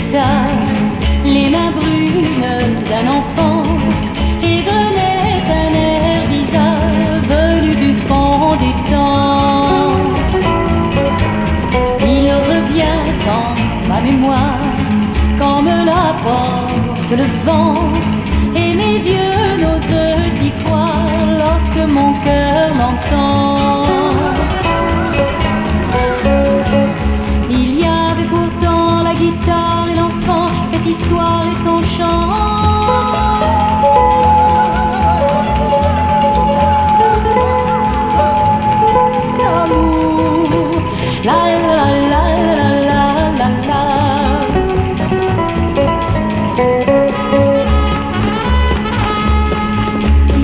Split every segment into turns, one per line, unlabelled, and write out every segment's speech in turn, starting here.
guitare, les mains brunes d'un enfant, égrenait un air bizarre venu du fond des temps. Il revient en ma mémoire quand me l'apporte le vent, et mes yeux n'osent y croire lorsque mon cœur l'entend. Il y avait pourtant la guitare et l'enfant, cette histoire et son chant. L'amour, la la la la la la la.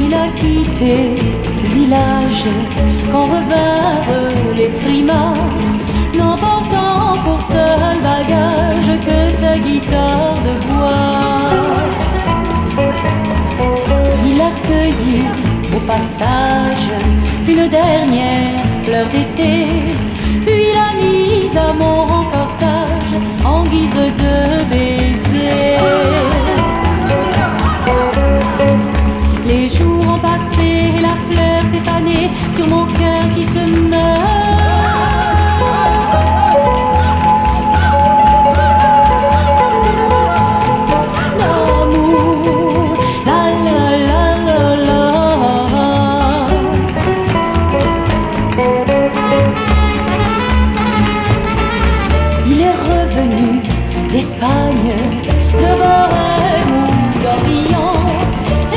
Il a quitté le village quand revinrent les frimas, n'emportant pour seul bagage que sa guitare de bois. Il accueillit au passage une dernière fleur d'été, puis l'a mise à mon corsage en guise de baiser. Les jours ont passé et la fleur s'est fanée sur mon cœur qui se meurt. L'amour, la la la la la. Il est revenu d'Espagne, de Bohême ou d'Orient,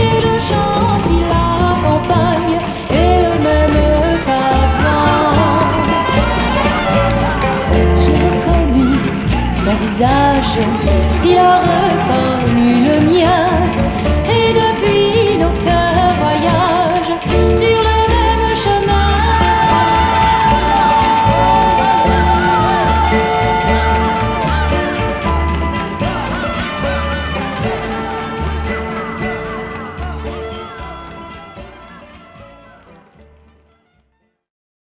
et le chant qui l'accompagne est le même qu'avant. J'ai reconnu son visage, il a reconnu le mien, et depuis nos cœurs